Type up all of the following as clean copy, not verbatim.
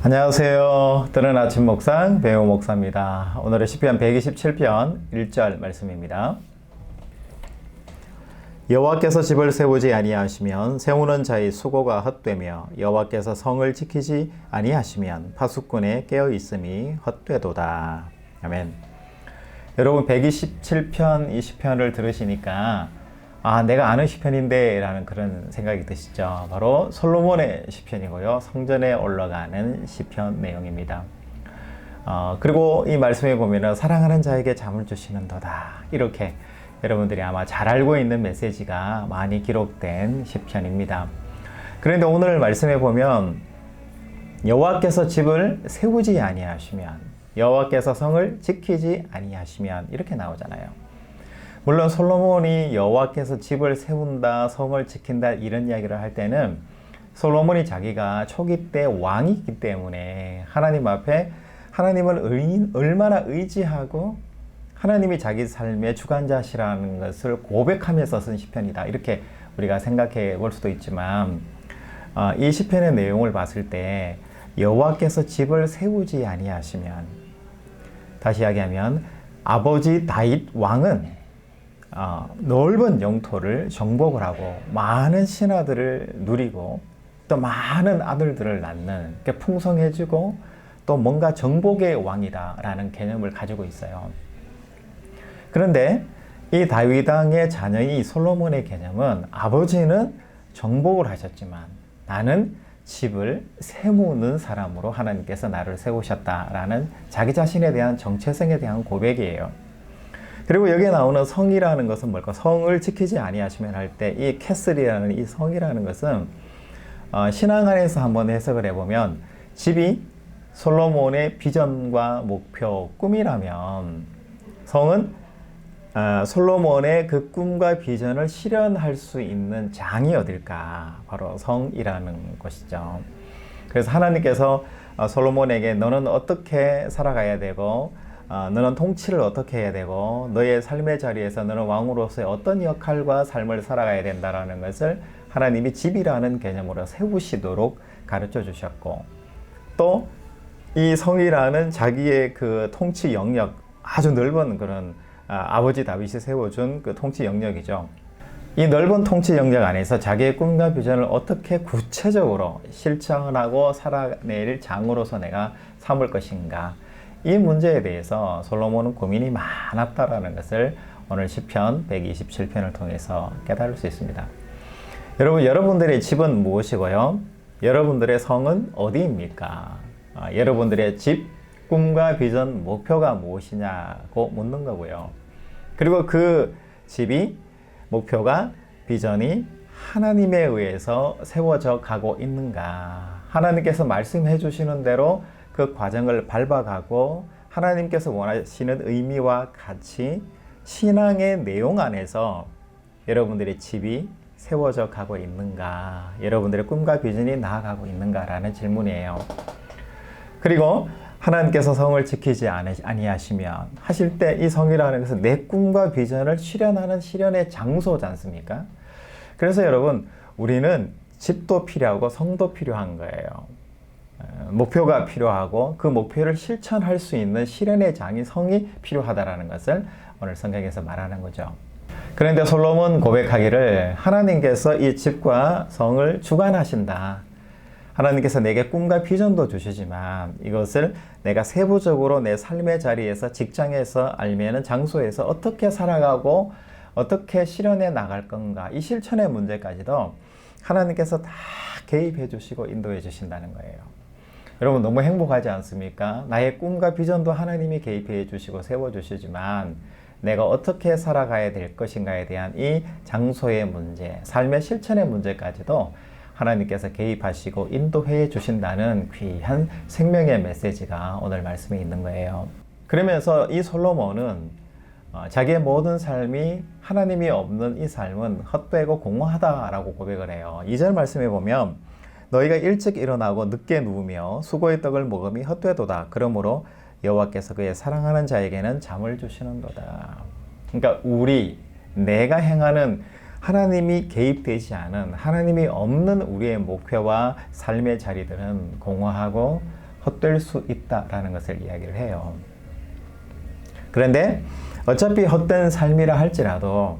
안녕하세요. 뜨는 아침 묵상 배우 목사입니다. 오늘은 시편 127편 1절 말씀입니다. 여호와께서 집을 세우지 아니하시면 세우는 자의 수고가 헛되며 여호와께서 성을 지키지 아니하시면 파수꾼의 깨어 있음이 헛되도다. 아멘. 여러분 127편 이 시편을 들으시니까 내가 아는 시편인데 라는 그런 생각이 드시죠. 바로 솔로몬의 시편이고요. 성전에 올라가는 시편 내용입니다. 그리고 이 말씀에 보면 사랑하는 자에게 잠을 주시는도다. 이렇게 여러분들이 아마 잘 알고 있는 메시지가 많이 기록된 시편입니다. 그런데 오늘 말씀에 보면 여호와께서 집을 세우지 아니하시면 여호와께서 성을 지키지 아니하시면 이렇게 나오잖아요. 물론 솔로몬이 여호와께서 집을 세운다, 성을 지킨다 이런 이야기를 할 때는 솔로몬이 자기가 초기 때 왕이기 때문에 하나님 앞에 하나님을 얼마나 의지하고 하나님이 자기 삶의 주관자시라는 것을 고백하면서 쓴 시편이다. 이렇게 우리가 생각해 볼 수도 있지만 이 시편의 내용을 봤을 때 여호와께서 집을 세우지 아니하시면, 다시 이야기하면 아버지 다윗 왕은 넓은 영토를 정복을 하고 많은 신하들을 누리고 또 많은 아들들을 낳는 풍성해지고 또 뭔가 정복의 왕이다라는 개념을 가지고 있어요. 그런데 이 다윗 왕의 자녀인 솔로몬의 개념은 아버지는 정복을 하셨지만 나는 집을 세우는 사람으로 하나님께서 나를 세우셨다라는 자기 자신에 대한 정체성에 대한 고백이에요. 그리고 여기에 나오는 성이라는 것은 뭘까? 성을 지키지 아니하시면 할 때 이 캐슬이라는 이 성이라는 것은 신앙 안에서 한번 해석을 해보면 집이 솔로몬의 비전과 목표, 꿈이라면 성은 솔로몬의 그 꿈과 비전을 실현할 수 있는 장이 어딜까? 바로 성이라는 것이죠. 그래서 하나님께서 솔로몬에게 너는 어떻게 살아가야 되고 너는 통치를 어떻게 해야 되고 너의 삶의 자리에서 너는 왕으로서의 어떤 역할과 삶을 살아가야 된다라는 것을 하나님이 집이라는 개념으로 세우시도록 가르쳐 주셨고, 또 이 성이라는 자기의 그 통치 영역, 아주 넓은 그런 아버지 다윗이 세워준 그 통치 영역이죠. 이 넓은 통치 영역 안에서 자기의 꿈과 비전을 어떻게 구체적으로 실천하고 살아낼 장으로서 내가 삼을 것인가, 이 문제에 대해서 솔로몬은 고민이 많았다라는 것을 오늘 시편 127편을 통해서 깨달을 수 있습니다. 여러분, 여러분들의 집은 무엇이고요? 여러분들의 성은 어디입니까? 여러분들의 집, 꿈과 비전, 목표가 무엇이냐고 묻는 거고요. 그리고 그 집이, 목표가, 비전이 하나님에 의해서 세워져 가고 있는가? 하나님께서 말씀해 주시는 대로 그 과정을 밟아가고 하나님께서 원하시는 의미와 가치, 신앙의 내용 안에서 여러분들의 집이 세워져 가고 있는가? 여러분들의 꿈과 비전이 나아가고 있는가라는 질문이에요. 그리고 하나님께서 성을 지키지 아니하시면 하실 때 이 성이라는 것은 내 꿈과 비전을 실현하는 실현의 장소지 않습니까? 그래서 여러분, 우리는 집도 필요하고 성도 필요한 거예요. 목표가 필요하고 그 목표를 실천할 수 있는 실현의 장이 성이 필요하다라는 것을 오늘 성경에서 말하는 거죠. 그런데 솔로몬 고백하기를 하나님께서 이 집과 성을 주관하신다. 하나님께서 내게 꿈과 비전도 주시지만 이것을 내가 세부적으로 내 삶의 자리에서, 직장에서, 아니면 장소에서 어떻게 살아가고 어떻게 실현해 나갈 건가, 이 실천의 문제까지도 하나님께서 다 개입해 주시고 인도해 주신다는 거예요. 여러분, 너무 행복하지 않습니까? 나의 꿈과 비전도 하나님이 개입해 주시고 세워 주시지만 내가 어떻게 살아가야 될 것인가에 대한 이 장소의 문제, 삶의 실천의 문제까지도 하나님께서 개입하시고 인도해 주신다는 귀한 생명의 메시지가 오늘 말씀에 있는 거예요. 그러면서 이 솔로몬은 자기의 모든 삶이 하나님이 없는 이 삶은 헛되고 공허하다라고 고백을 해요. 2절 말씀에 보면 너희가 일찍 일어나고 늦게 누우며 수고의 떡을 먹음이 헛되도다. 그러므로 여호와께서 그의 사랑하는 자에게는 잠을 주시는도다. 그러니까 내가 행하는 하나님이 개입되지 않은 하나님이 없는 우리의 목표와 삶의 자리들은 공허하고 헛될 수 있다라는 것을 이야기를 해요. 그런데 어차피 헛된 삶이라 할지라도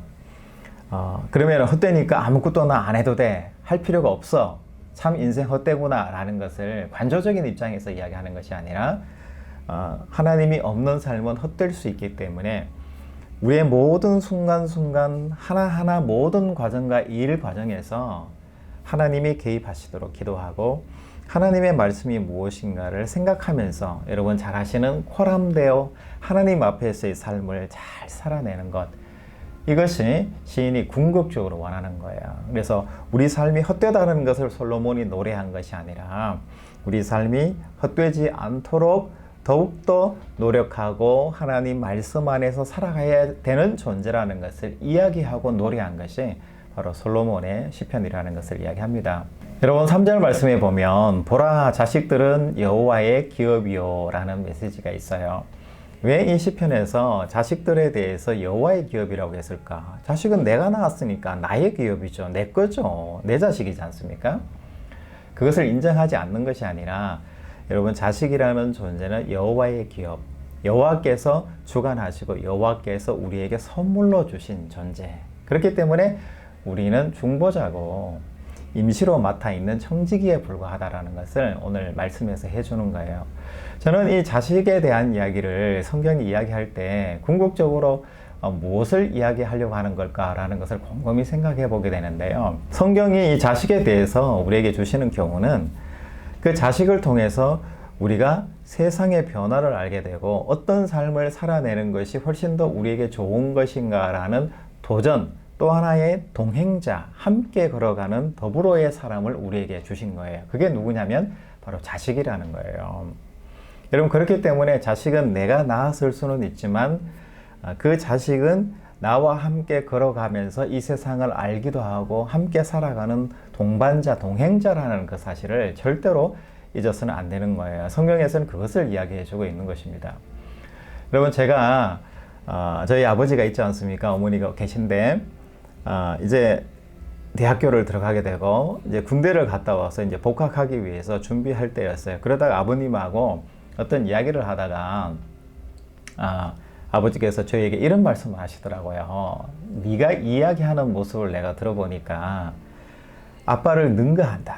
그러면 헛되니까 아무것도 나 안 해도 돼, 할 필요가 없어, 참 인생 헛되구나 라는 것을 관조적인 입장에서 이야기하는 것이 아니라 하나님이 없는 삶은 헛될 수 있기 때문에 우리의 모든 순간순간 하나하나 모든 과정과 일 과정에서 하나님이 개입하시도록 기도하고 하나님의 말씀이 무엇인가를 생각하면서 여러분 잘 아시는 코람되어 하나님 앞에서의 삶을 잘 살아내는 것, 이것이 시인이 궁극적으로 원하는 거예요. 그래서 우리 삶이 헛되다는 것을 솔로몬이 노래한 것이 아니라 우리 삶이 헛되지 않도록 더욱더 노력하고 하나님 말씀 안에서 살아가야 되는 존재라는 것을 이야기하고 노래한 것이 바로 솔로몬의 시편이라는 것을 이야기합니다. 여러분 3절 말씀에 보면 보라 자식들은 여호와의 기업이요 라는 메시지가 있어요. 왜 이 시편에서 자식들에 대해서 여호와의 기업이라고 했을까? 자식은 내가 낳았으니까 나의 기업이죠. 내 거죠. 내 자식이지 않습니까? 그것을 인정하지 않는 것이 아니라 여러분 자식이라는 존재는 여호와의 기업, 여호와께서 주관하시고 여호와께서 우리에게 선물로 주신 존재. 그렇기 때문에 우리는 중보자고 임시로 맡아 있는 청지기에 불과하다라는 것을 오늘 말씀에서 해주는 거예요. 저는 이 자식에 대한 이야기를 성경이 이야기할 때 궁극적으로 무엇을 이야기하려고 하는 걸까라는 것을 곰곰이 생각해 보게 되는데요. 성경이 이 자식에 대해서 우리에게 주시는 경우는 그 자식을 통해서 우리가 세상의 변화를 알게 되고 어떤 삶을 살아내는 것이 훨씬 더 우리에게 좋은 것인가라는 도전, 또 하나의 동행자, 함께 걸어가는 더불어의 사람을 우리에게 주신 거예요. 그게 누구냐면 바로 자식이라는 거예요. 여러분 그렇기 때문에 자식은 내가 낳았을 수는 있지만 그 자식은 나와 함께 걸어가면서 이 세상을 알기도 하고 함께 살아가는 동반자, 동행자라는 그 사실을 절대로 잊어서는 안 되는 거예요. 성경에서는 그것을 이야기해 주고 있는 것입니다. 여러분 제가 저희 아버지가 있지 않습니까? 어머니가 계신데 이제 대학교를 들어가게 되고 이제 군대를 갔다 와서 이제 복학하기 위해서 준비할 때였어요. 그러다가 아버님하고 어떤 이야기를 하다가 아버지께서 저에게 이런 말씀을 하시더라고요. 네가 이야기하는 모습을 내가 들어보니까 아빠를 능가한다.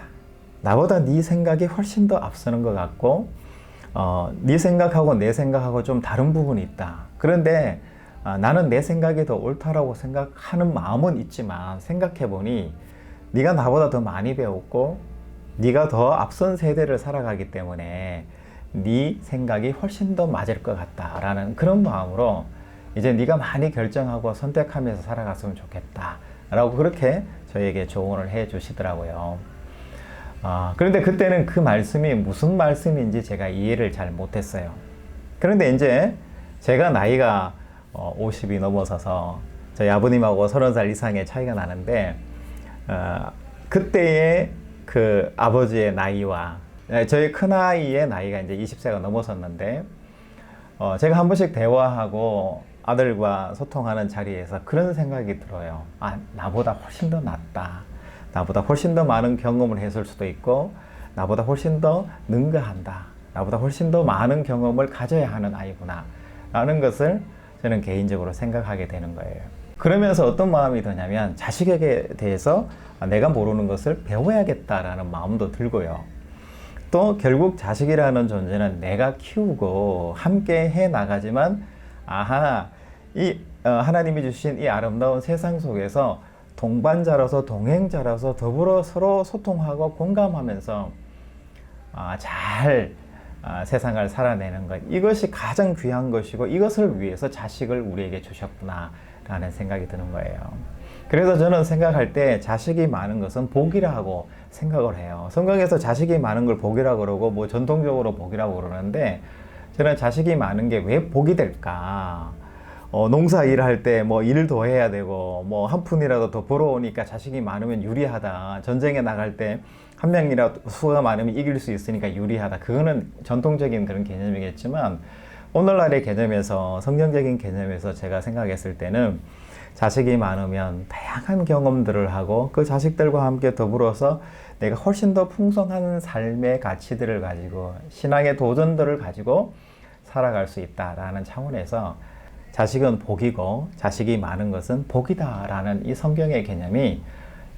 나보다 네 생각이 훨씬 더 앞서는 것 같고 네 생각하고 내 생각하고 좀 다른 부분이 있다. 그런데 나는 내 생각이 더 옳다라고 생각하는 마음은 있지만 생각해보니 네가 나보다 더 많이 배웠고 네가 더 앞선 세대를 살아가기 때문에 네 생각이 훨씬 더 맞을 것 같다라는 그런 마음으로 이제 네가 많이 결정하고 선택하면서 살아갔으면 좋겠다 라고 그렇게 저에게 조언을 해 주시더라고요. 그런데 그때는 그 말씀이 무슨 말씀인지 제가 이해를 잘 못했어요. 그런데 이제 제가 나이가 50이 넘어서서 저희 아버님하고 30살 이상의 차이가 나는데 그때의 그 아버지의 나이와 저희 큰아이의 나이가 이제 20세가 넘어섰는데 제가 한 번씩 대화하고 아들과 소통하는 자리에서 그런 생각이 들어요. 나보다 훨씬 더 낫다. 나보다 훨씬 더 많은 경험을 했을 수도 있고 나보다 훨씬 더 능가한다. 나보다 훨씬 더 많은 경험을 가져야 하는 아이구나 라는 것을 저는 개인적으로 생각하게 되는 거예요. 그러면서 어떤 마음이 드냐면 자식에게 대해서 내가 모르는 것을 배워야겠다라는 마음도 들고요. 또 결국 자식이라는 존재는 내가 키우고 함께 해 나가지만 하나님이 주신 이 아름다운 세상 속에서 동반자로서 동행자로서 더불어 서로 소통하고 공감하면서 잘 세상을 살아내는 것, 이것이 가장 귀한 것이고 이것을 위해서 자식을 우리에게 주셨구나 라는 생각이 드는 거예요. 그래서 저는 생각할 때 자식이 많은 것은 복이라고 생각을 해요. 성경에서 자식이 많은 걸 복이라고 그러고 뭐 전통적으로 복이라고 그러는데 저는 자식이 많은 게 왜 복이 될까? 농사 일할 때 뭐 일을 더 해야 되고 뭐 한 푼이라도 더 벌어오니까 자식이 많으면 유리하다. 전쟁에 나갈 때 한 명이라도 수가 많으면 이길 수 있으니까 유리하다. 그거는 전통적인 그런 개념이겠지만 오늘날의 개념에서, 성경적인 개념에서 제가 생각했을 때는 자식이 많으면 다양한 경험들을 하고 그 자식들과 함께 더불어서 내가 훨씬 더 풍성한 삶의 가치들을 가지고 신앙의 도전들을 가지고 살아갈 수 있다라는 차원에서 자식은 복이고 자식이 많은 것은 복이다라는 이 성경의 개념이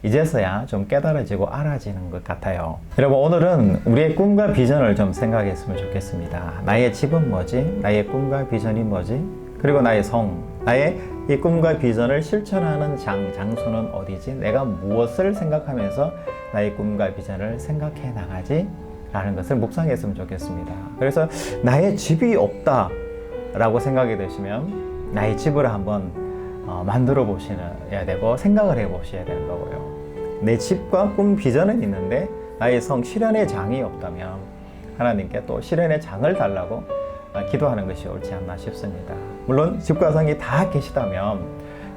이제서야 좀 깨달아지고 알아지는 것 같아요. 여러분, 오늘은 우리의 꿈과 비전을 좀 생각했으면 좋겠습니다. 나의 집은 뭐지? 나의 꿈과 비전이 뭐지? 그리고 나의 성, 나의 이 꿈과 비전을 실천하는 장소는 어디지? 내가 무엇을 생각하면서 나의 꿈과 비전을 생각해 나가지? 라는 것을 묵상했으면 좋겠습니다. 그래서 나의 집이 없다 라고 생각이 되시면 나의 집을 한번 만들어 보셔야 되고 생각을 해 보셔야 되는 거고요. 내 집과 꿈 비전은 있는데 나의 성 실현의 장이 없다면 하나님께 또 실현의 장을 달라고 기도하는 것이 옳지 않나 싶습니다. 물론 집과 성이 다 계시다면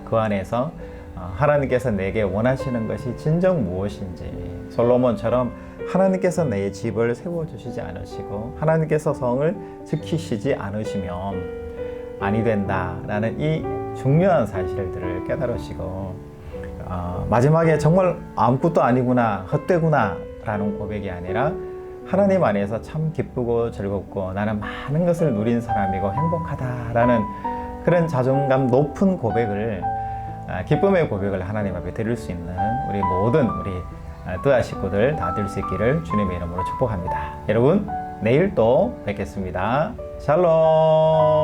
그 안에서 하나님께서 내게 원하시는 것이 진정 무엇인지, 솔로몬처럼 하나님께서 내 집을 세워주시지 않으시고 하나님께서 성을 지키시지 않으시면 아니 된다라는 이 중요한 사실들을 깨달으시고 마지막에 정말 아무것도 아니구나, 헛되구나 라는 고백이 아니라 하나님 안에서 참 기쁘고 즐겁고 나는 많은 것을 누린 사람이고 행복하다라는 그런 자존감 높은 고백을, 기쁨의 고백을 하나님 앞에 드릴 수 있는 우리 모든 우리 뜨아 식구들 다 될 수 있기를 주님의 이름으로 축복합니다. 여러분, 내일 또 뵙겠습니다. 샬롬.